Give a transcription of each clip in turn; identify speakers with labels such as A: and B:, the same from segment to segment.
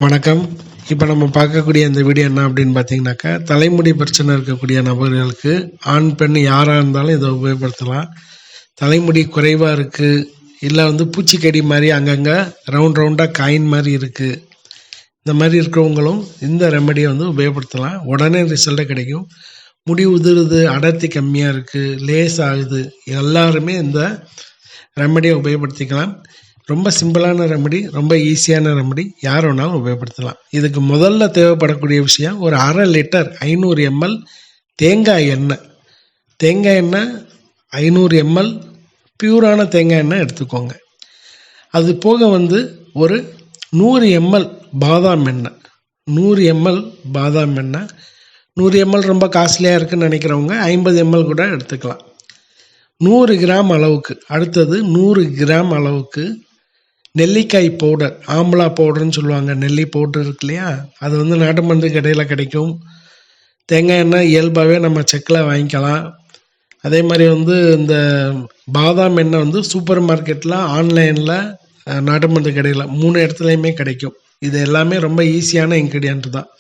A: வணக்கம். இப்போ நம்ம பார்க்கக்கூடிய இந்த வீடியோ என்ன அப்படின்னு பார்த்தீங்கன்னாக்கா, தலைமுடி பிரச்சனை இருக்கக்கூடிய நபர்களுக்கு ஆண், பெண் யாராக இருந்தாலும் இதை உபயோகப்படுத்தலாம். தலைமுடி குறைவாக இருக்குது, இல்லை பூச்சிக்கடி மாதிரி அங்கங்கே ரவுண்டாக காயின் மாதிரி இருக்குது, இந்த மாதிரி இருக்கிறவங்களும் இந்த ரெமடியை உபயோகப்படுத்தலாம். உடனே ரிசல்ட்டை கிடைக்கும். முடி உதிருது, அடர்த்தி கம்மியாக இருக்குது, லேஸ் ஆகுது, எல்லாருமே இந்த ரெமடியை உபயோகப்படுத்திக்கலாம். ரொம்ப சிம்பிளான ரெமடி, ரொம்ப ஈஸியான ரெமடி, யார் வேணாலும் உபயோகப்படுத்தலாம். இதுக்கு முதல்ல தேவைப்படக்கூடிய விஷயம் ஒரு 1/2 லிட்டர் 500 ml தேங்காய் எண்ணெய். தேங்காய் எண்ணெய் 500 ml பியூரான தேங்காய் எண்ணெய் எடுத்துக்கோங்க. அது போக ஒரு 100 ml பாதாம் எண்ணெய். 100 ml பாதாம் எண்ணெய். 100 ml ரொம்ப காஸ்ட்லியாக இருக்குதுன்னு நினைக்கிறவங்க 50 ml கூட எடுத்துக்கலாம். 100 கிராம் அளவுக்கு. அடுத்தது 100 கிராம் அளவுக்கு நெல்லிக்காய் பவுடர், ஆம்லா பவுடர்னு சொல்லுவாங்க. நெல்லி பவுடர் இருக்கு இல்லையா, அது நாட்டு மருந்து கடையில் கிடைக்கும். தேங்காய் எண்ணெய் இயல்பாகவே நம்ம செக்கில் வாங்கிக்கலாம். அதே மாதிரி இந்த பாதாம் எண்ணெய் சூப்பர் மார்க்கெட்டில், ஆன்லைனில், நாட்டு மருந்து கடையில் 3 இடத்துலையுமே கிடைக்கும். இது எல்லாமே ரொம்ப ஈஸியான இன்க்ரீடியன்ட் தான்.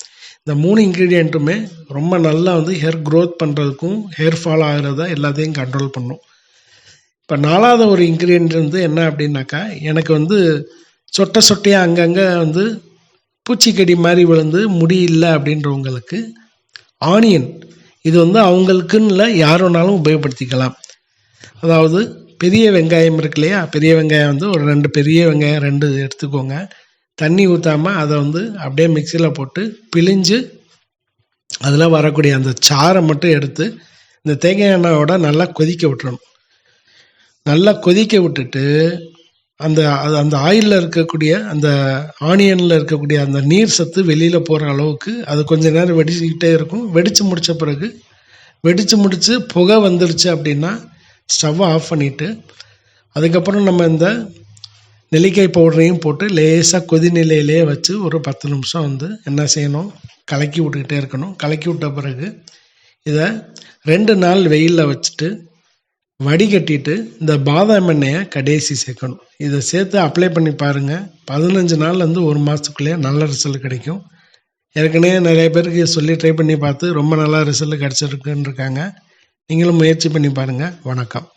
A: இந்த 3 இன்க்ரீடியண்ட்டுமே ரொம்ப நல்லா ஹேர் க்ரோத் பண்ணுறதுக்கும் ஹேர் ஃபால் ஆகிறத எல்லாத்தையும் கண்ட்ரோல் பண்ணும். இப்போ 4வது ஒரு இன்க்ரீடியன்ட் என்ன அப்படின்னாக்கா, எனக்கு சொட்டை சொட்டையாக அங்கங்கே பூச்சிக்கடி மாதிரி விழுந்து முடி இல்லை அப்படின்றவங்களுக்கு ஆனியன், இது அவங்களுக்குன்னு இல்லை, யார் வேணாலும் உபயோகப்படுத்திக்கலாம். அதாவது பெரிய வெங்காயம் இருக்கு இல்லையா, பெரிய வெங்காயம் ஒரு 2 பெரிய வெங்காயம் 2 எடுத்துக்கோங்க. தண்ணி ஊற்றாமல் அதை அப்படியே மிக்சியில் போட்டு பிழிஞ்சு அதில் வரக்கூடிய அந்த சாறை மட்டும் எடுத்து இந்த தேங்காய் எண்ணெயோட நல்லா கொதிக்க விட்டுறணும். நல்லா கொதிக்க விட்டுட்டு அந்த ஆயிலில் இருக்கக்கூடிய அந்த ஆனியனில் இருக்கக்கூடிய அந்த நீர் சத்து வெளியில் போகிற அளவுக்கு அது கொஞ்ச நேரம் வெடிச்சுக்கிட்டே இருக்கும். வெடித்து முடித்து புகை வந்துருச்சு அப்படின்னா ஸ்டவ்வை ஆஃப் பண்ணிவிட்டு, அதுக்கப்புறம் நம்ம இந்த நெல்லிக்காய் பவுடரையும் போட்டு லேசாக கொதிநிலையிலே வச்சு ஒரு 10 நிமிஷம் என்ன செய்யணும், கலக்கி விட்டுக்கிட்டே இருக்கணும். கலக்கி விட்ட பிறகு இதை 2 நாள் வெயிலில் வச்சுட்டு வடிகட்டிட்டு இந்த பாதாம் எண்ணெயை கடைசி சேர்க்கணும். இதை சேர்த்து அப்ளை பண்ணி பாருங்கள். 15 நாள்லேருந்து 1 மாதத்துக்குள்ளேயே நல்ல ரிசல்ட் கிடைக்கும். ஏற்கனவே நிறைய பேருக்கு சொல்லி ட்ரை பண்ணி பார்த்து ரொம்ப நல்லா ரிசல்ட் கிடச்சிருக்குன்னு இருக்காங்க. நீங்களும் முயற்சி பண்ணி பாருங்கள். வணக்கம்.